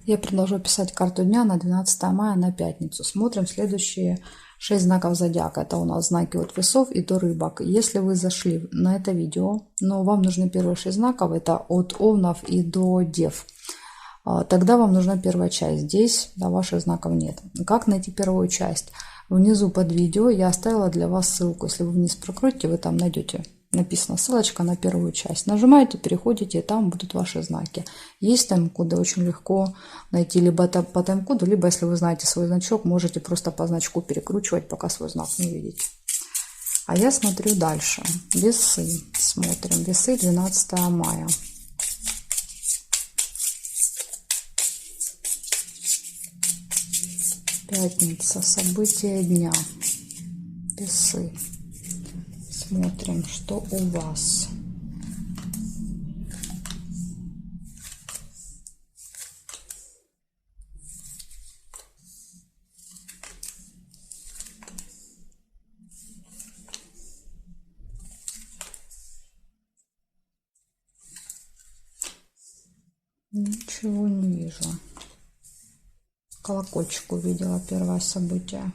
Я предложу писать карту дня на 12 мая на пятницу. Смотрим следующие 6 знаков зодиака. Это у нас знаки от весов и до рыбок. Если вы зашли на это видео, но вам нужны первые 6 знаков, это от овнов и до дев, тогда вам нужна первая часть. Здесь ваших знаков нет. Как найти первую часть? Внизу под видео я оставила для вас ссылку. Если вы вниз прокрутите, вы там найдете. Написана ссылочка на первую часть. Нажимаете, переходите, и там будут ваши знаки. Есть тайм-коды, очень легко найти либо по тайм-коду, либо, если вы знаете свой значок, можете просто по значку перекручивать, пока свой знак не видите. А я смотрю дальше. Весы. Смотрим. Весы, 12 мая. Пятница. События дня. Весы. Смотрим, что у вас. Ничего не вижу. Колокольчик увидела, первое событие.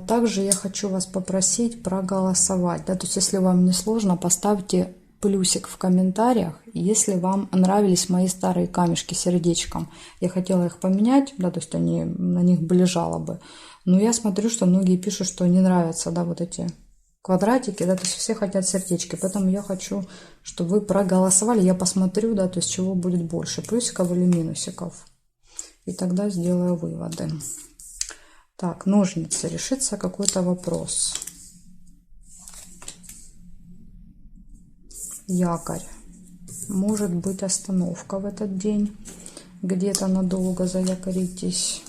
Также я хочу вас попросить проголосовать. То есть, если вам не сложно, поставьте плюсик в комментариях, если вам нравились мои старые камешки сердечком. Я хотела их поменять, то есть на них были жалобы. Но я смотрю, что многие пишут, что не нравятся, вот эти квадратики, то есть все хотят сердечки. Поэтому я хочу, чтобы вы проголосовали. Я посмотрю, то есть чего будет больше, плюсиков или минусиков. И тогда сделаю выводы. Так, ножницы. Решится какой-то вопрос. Якорь. Может быть остановка в этот день. Где-то надолго заякоритесь.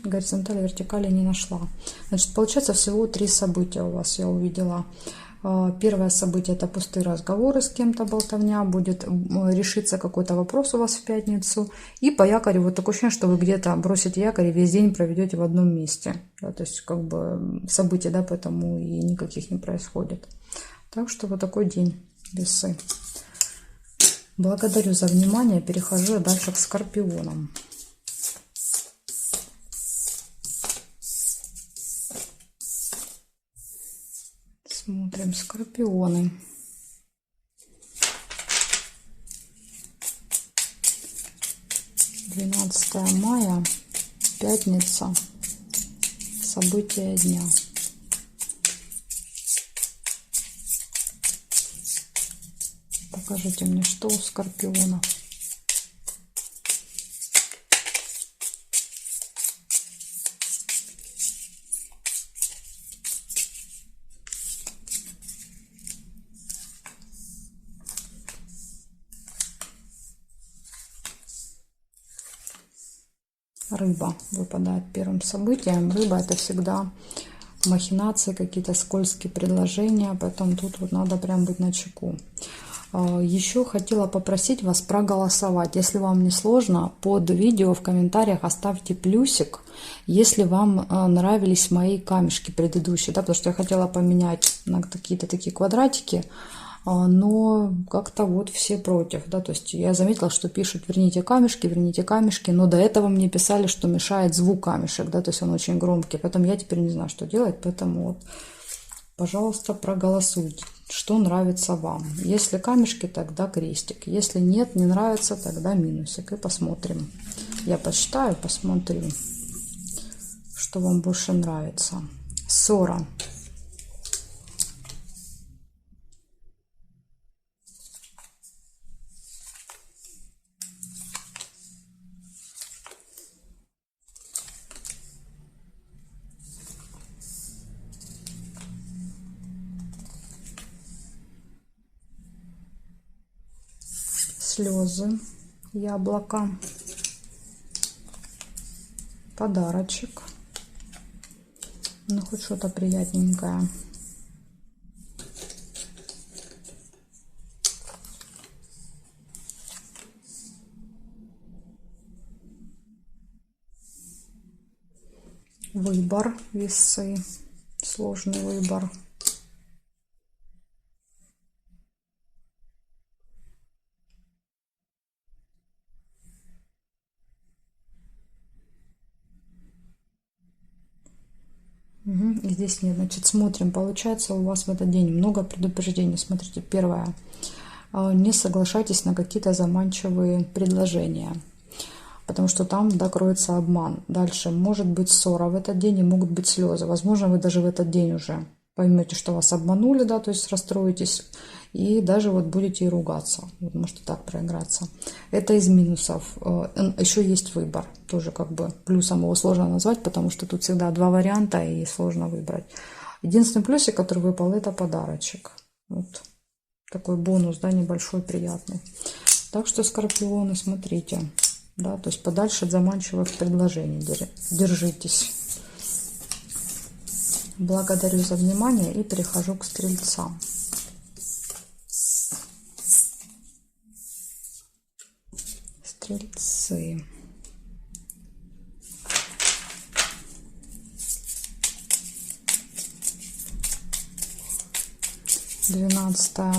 Горизонтали, вертикали не нашла. Значит, получается всего 3 события у вас, я увидела. Первое событие — это пустые разговоры с кем-то, болтовня. Будет решиться какой-то вопрос у вас в пятницу. И по якорю вот такое ощущение, что вы где-то бросите якорь и весь день проведете в одном месте. То есть как бы события, поэтому и никаких не происходит. Так что вот такой день, весы. Благодарю за внимание. Перехожу дальше к скорпионам. Смотрим скорпионы. Двенадцатое мая, пятница, события дня. Покажите мне, что у скорпионов. Рыба выпадает первым событием. Рыба — это всегда махинации, какие-то скользкие предложения, поэтому тут вот надо прям быть начеку. Еще хотела попросить вас проголосовать. Если вам не сложно, под видео в комментариях оставьте плюсик, если вам нравились мои камешки предыдущие, потому что я хотела поменять на какие-то такие квадратики, но как-то вот все против, то есть я заметила, что пишут: верните камешки, но до этого мне писали, что мешает звук камешек, то есть он очень громкий, поэтому я теперь не знаю, что делать, поэтому вот, пожалуйста, проголосуйте, что нравится вам. Если камешки, тогда крестик, если нет, не нравится, тогда минусик, и посмотрим. Я посчитаю, посмотрю, что вам больше нравится. Ссора. Слезы, яблоко, подарочек, ну хоть что-то приятненькое, Выбор, весы, сложный выбор. Угу. Здесь нет, значит, смотрим, получается у вас в этот день много предупреждений. Смотрите, первое, не соглашайтесь на какие-то заманчивые предложения, потому что там, да, кроется обман. Дальше может быть ссора в этот день и могут быть слезы. Возможно, вы даже в этот день уже поймете, что вас обманули, да, то есть расстроитесь и даже вот будете и ругаться. Вот можете так проиграться. Это из минусов. Еще есть выбор. Тоже как бы плюсом его сложно назвать, потому что тут всегда два варианта и сложно выбрать. Единственный плюсик, который выпал, это подарочек. Вот такой бонус, да, небольшой, приятный. Так что, скорпионы, смотрите. Да, то есть подальше от заманчивых предложений держитесь. Благодарю за внимание и перехожу к стрельцам. Стрельцы.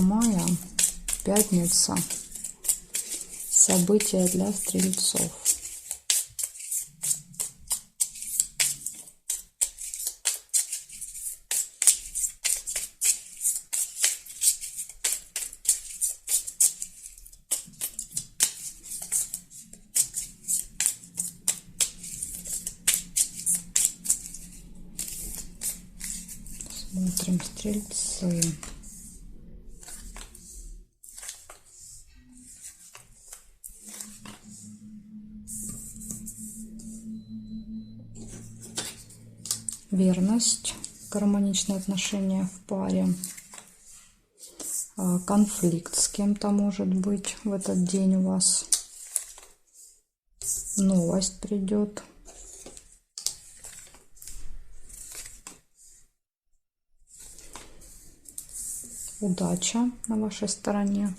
мая, пятница. События для стрельцов. Смотрим стрельцы. Верность, гармоничные отношения в паре, конфликт с кем-то может быть в этот день у вас, новость придет, удача на вашей стороне.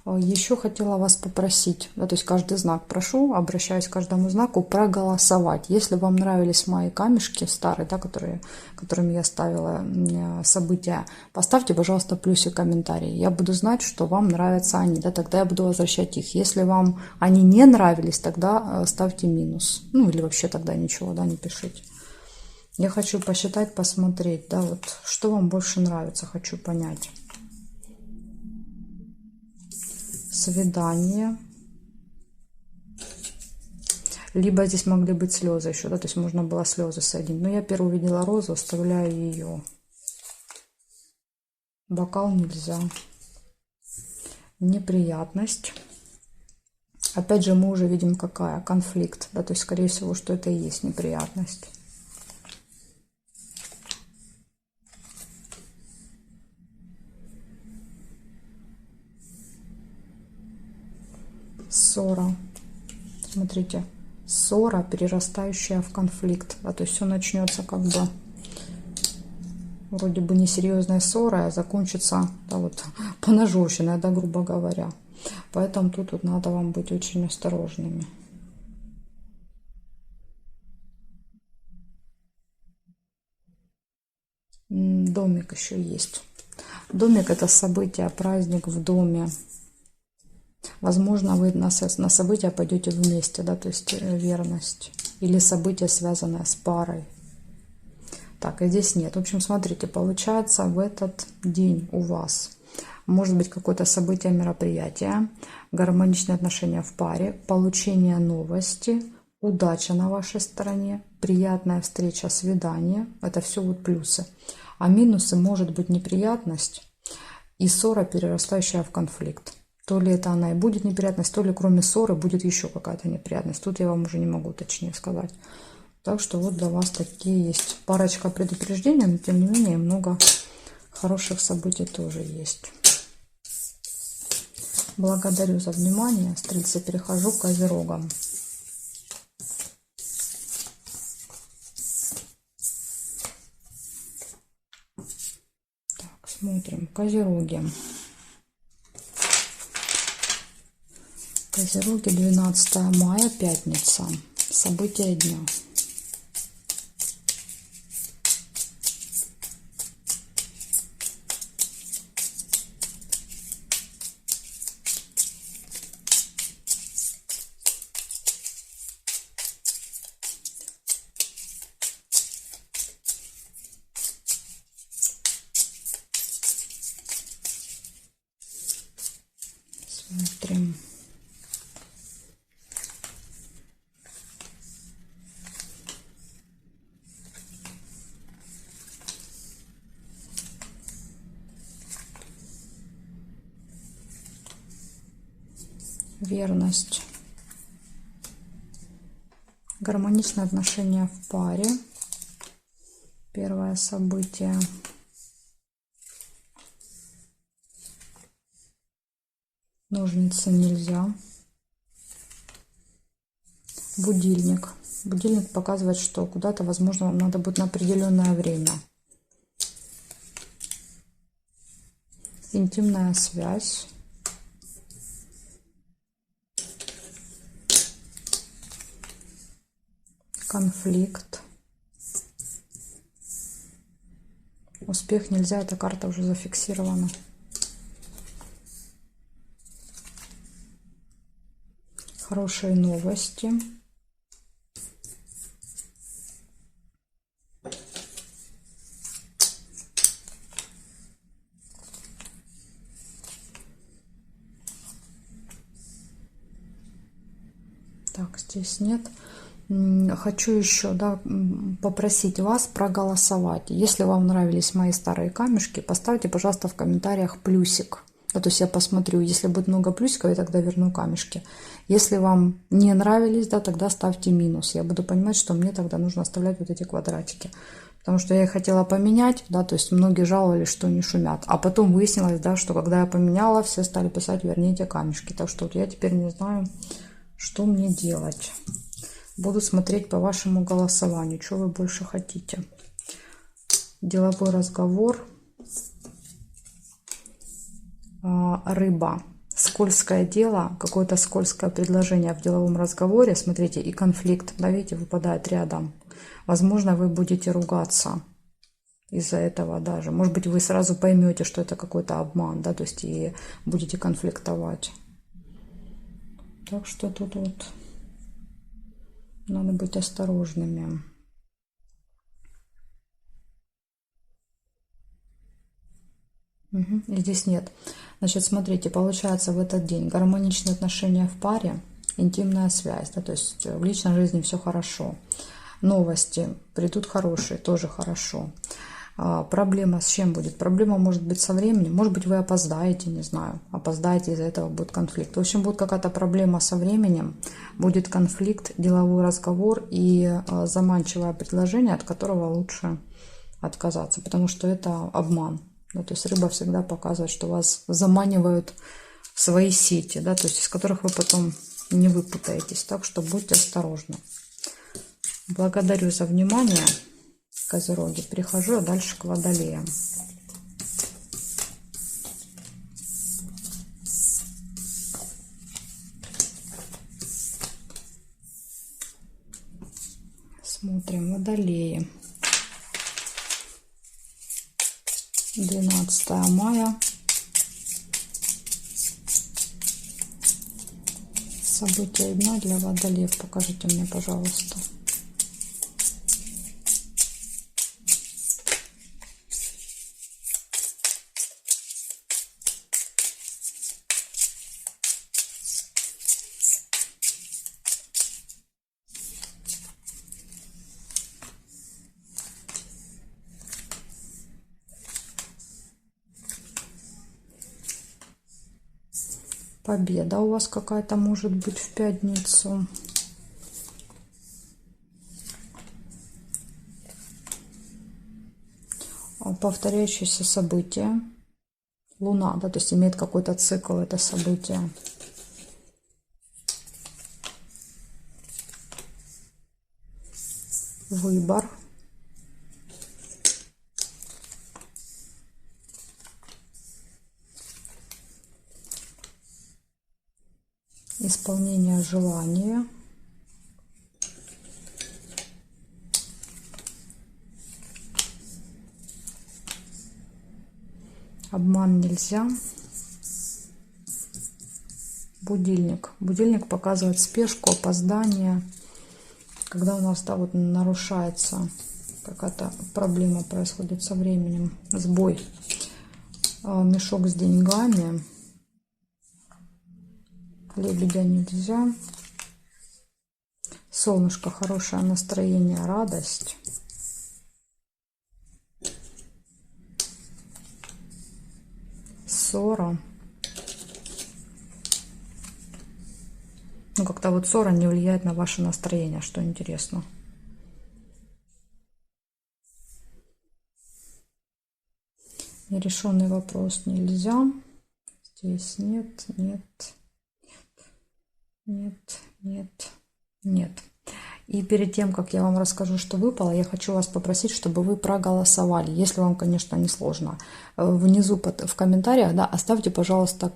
Еще хотела вас попросить, да, то есть каждый знак прошу, обращаюсь к каждому знаку, проголосовать. Если вам нравились мои камешки старые, да, которыми я ставила события, поставьте, пожалуйста, плюсик в комментарии. Я буду знать, что вам нравятся они, да, тогда я буду возвращать их. Если вам они не нравились, тогда ставьте минус. Ну или вообще тогда ничего, да, не пишите. Я хочу посчитать, посмотреть, да, вот что вам больше нравится, хочу понять. Свидание. Либо здесь могли быть слезы еще, да, то есть можно было слезы соединить. Но я первую видела розу, оставляю ее. Бокал нельзя. Неприятность. Опять же, мы уже видим, какая. Конфликт, да, то есть, скорее всего, что это и есть неприятность. Ссора. Смотрите, ссора, перерастающая в конфликт. Да, то есть все начнется как бы вроде бы несерьезной ссорой, а закончится, да, вот, поножовщиной, да, грубо говоря. Поэтому тут вот надо вам быть очень осторожными. Домик еще есть. Домик — это событие, праздник в доме. Возможно, вы на события пойдете вместе, да, то есть верность. Или событие, связанное с парой. Так, и здесь нет. В общем, смотрите, получается в этот день у вас может быть какое-то событие, мероприятие, гармоничные отношения в паре, получение новости, удача на вашей стороне, приятная встреча, свидание. Это все вот плюсы. А минусы может быть неприятность и ссора, перерастающая в конфликт. То ли это она и будет неприятность, то ли кроме ссоры будет еще какая-то неприятность. Тут я вам уже не могу точнее сказать. Так что вот для вас такие есть парочка предупреждений, но тем не менее много хороших событий тоже есть. Благодарю за внимание. Стрельцы, перехожу к козерогам. Так, смотрим. Козероги. Козероги, 12 мая, пятница. События дня. Смотрим. Верность. Гармоничные отношения в паре. Первое событие. Ножницы нельзя. Будильник. Будильник показывает, что куда-то, возможно, вам надо будет на определенное время. Интимная связь. Конфликт. Успех нельзя, эта карта уже зафиксирована. Хорошие новости. Так, здесь нет. Хочу еще, да, попросить вас проголосовать. Если вам нравились мои старые камешки, поставьте, пожалуйста, в комментариях плюсик. То есть я посмотрю, если будет много плюсиков, я тогда верну камешки. Если вам не нравились, да, тогда ставьте минус. Я буду понимать, что мне тогда нужно оставлять вот эти квадратики. Потому что я их хотела поменять, да, то есть многие жаловались, что не шумят. А потом выяснилось, да, что когда я поменяла, все стали писать: верните камешки. Так что вот я теперь не знаю, что мне делать. Буду смотреть по вашему голосованию, что вы больше хотите. Деловой разговор. Рыба. Скользкое дело, какое-то скользкое предложение в деловом разговоре. Смотрите, и конфликт, да, видите, выпадает рядом. Возможно, вы будете ругаться из-за этого даже. Может быть, вы сразу поймете, что это какой-то обман, да, то есть и будете конфликтовать. Так что тут вот надо быть осторожными. Угу, и здесь нет. Значит, смотрите, получается в этот день гармоничные отношения в паре, интимная связь, да, то есть в личной жизни все хорошо. Новости придут хорошие, тоже хорошо. Проблема с чем будет? Проблема может быть со временем, может быть, вы опоздаете, не знаю, опоздаете, из-за этого будет конфликт. В общем, будет какая-то проблема со временем, будет конфликт, деловой разговор и заманчивое предложение, от которого лучше отказаться, потому что это обман. Да, то есть рыба всегда показывает, что вас заманивают в свои сети, да, то есть из которых вы потом не выпутаетесь. Так что будьте осторожны. Благодарю за внимание, Козероги. Перехожу я дальше к Водолеям. Смотрим, Водолеи. 12 мая. События дня для Водолеев. Покажите мне, пожалуйста. Победа у вас какая-то может быть в пятницу. Повторяющиеся события. Луна, да, то есть имеет какой-то цикл это событие. Выбор. Исполнение желания. Обман нельзя. Будильник. Будильник показывает спешку, опоздание. Когда у нас, да, вот нарушается какая-то проблема, происходит со временем, сбой. Мешок с деньгами. Лебедя нельзя. Солнышко, хорошее настроение, радость. Ссора. Ну, как-то вот ссора не влияет на ваше настроение, что интересно. Нерешенный вопрос нельзя. Здесь нет, нет, нет, нет, нет. И перед тем, как я вам расскажу, что выпало, я хочу вас попросить, чтобы вы проголосовали, если вам, конечно, не сложно. Внизу в комментариях, да, оставьте, пожалуйста,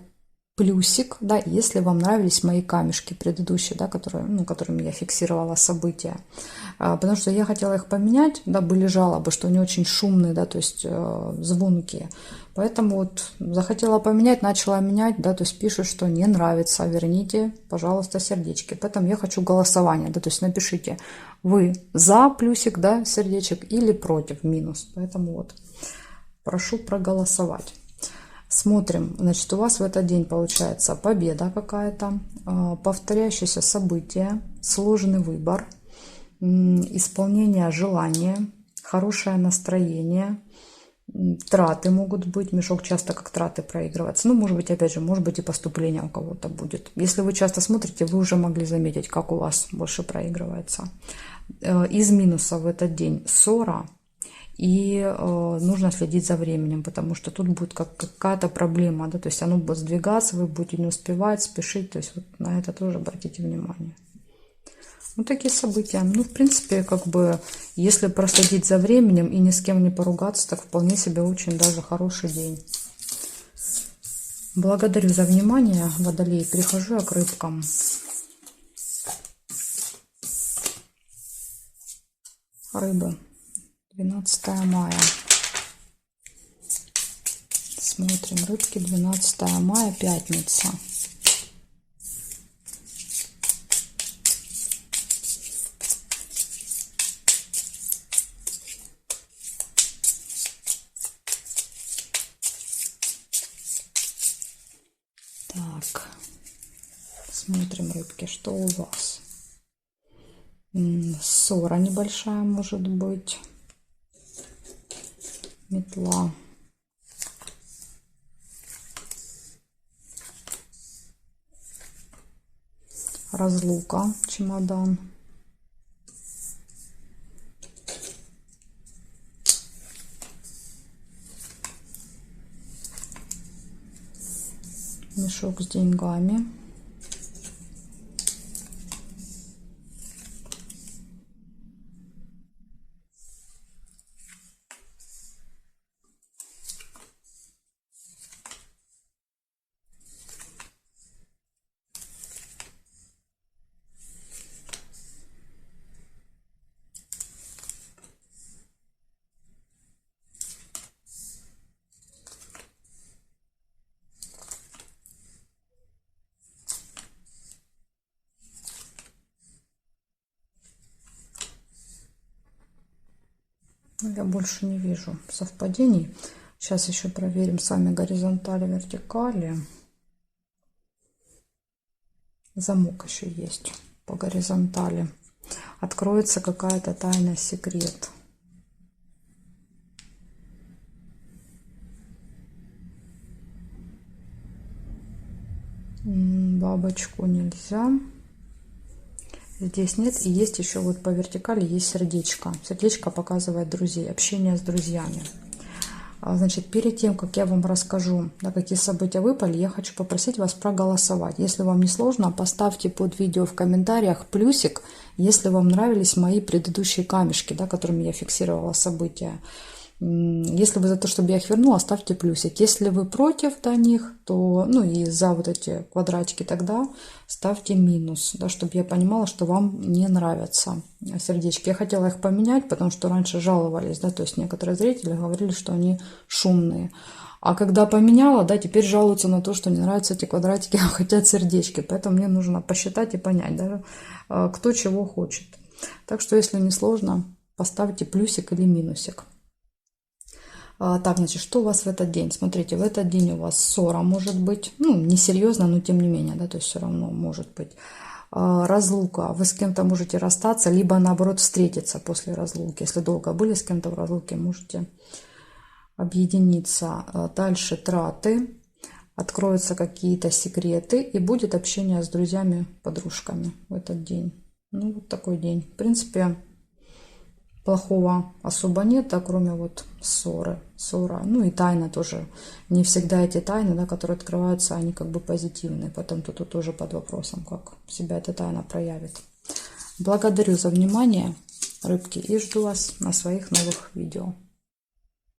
плюсик, да, если вам нравились мои камешки предыдущие, да, которые, ну, которыми я фиксировала события. Потому что я хотела их поменять, да, были жалобы, что они очень шумные, да, то есть звонкие. Поэтому вот захотела поменять, начала менять, да, то есть пишут, что не нравится, верните, пожалуйста, сердечки. Поэтому я хочу голосование, да, то есть напишите, вы за плюсик, да, сердечек или против, минус. Поэтому вот прошу проголосовать. Смотрим, значит, у вас в этот день получается победа какая-то, повторяющееся событие, сложный выбор, исполнение желания, хорошее настроение, траты могут быть, мешок часто как траты проигрывается. Ну, может быть, опять же, может быть и поступление у кого-то будет. Если вы часто смотрите, вы уже могли заметить, как у вас больше проигрывается. Из минуса в этот день ссора. И нужно следить за временем, потому что тут будет какая-то проблема, да, то есть оно будет сдвигаться, вы будете не успевать, спешить, то есть вот на это тоже обратите внимание. Вот такие события. Ну, в принципе, как бы, если проследить за временем и ни с кем не поругаться, так вполне себе очень даже хороший день. Благодарю за внимание, Водолей. Перехожу я к рыбкам. Рыбы. 12 мая. Смотрим, рыбки, 12 мая, пятница. Так, смотрим, рыбки, что у вас? Ссора небольшая может быть. Метла. Разлука, чемодан. Мешок с деньгами. Я больше не вижу совпадений. Сейчас еще проверим с вами горизонтали, вертикали. Замок еще есть по горизонтали. Откроется какая-то тайна, секрет. Бабочку нельзя. Здесь нет. И есть еще вот по вертикали есть сердечко. Сердечко показывает друзей, общение с друзьями. Значит, перед тем, как я вам расскажу, да, какие события выпали, я хочу попросить вас проголосовать. Если вам не сложно, поставьте под видео в комментариях плюсик, если вам нравились мои предыдущие камешки, да, которыми я фиксировала события. Если вы за то, чтобы я их вернула, ставьте плюсик. Если вы против, да, них, то, ну и за вот эти квадратики, тогда ставьте минус, да, чтобы я понимала, что вам не нравятся сердечки. Я хотела их поменять, потому что раньше жаловались, да, то есть некоторые зрители говорили, что они шумные. А когда поменяла, да, теперь жалуются на то, что не нравятся эти квадратики, а хотят сердечки. Поэтому мне нужно посчитать и понять, да, кто чего хочет. Так что, если не сложно, поставьте плюсик или минусик. Так, значит, что у вас в этот день? Смотрите, в этот день у вас ссора может быть, ну, несерьезно, но тем не менее, да, то есть все равно может быть. Разлука, вы с кем-то можете расстаться, либо наоборот встретиться после разлуки. Если долго были с кем-то в разлуке, можете объединиться. Дальше траты, откроются какие-то секреты и будет общение с друзьями, подружками в этот день. Ну, вот такой день. В принципе, плохого особо нет, а кроме вот ссоры. Ссора. Ну и тайна тоже. Не всегда эти тайны, да, которые открываются, они как бы позитивные. Потом тут тоже под вопросом, как себя эта тайна проявит. Благодарю за внимание, рыбки, и жду вас на своих новых видео.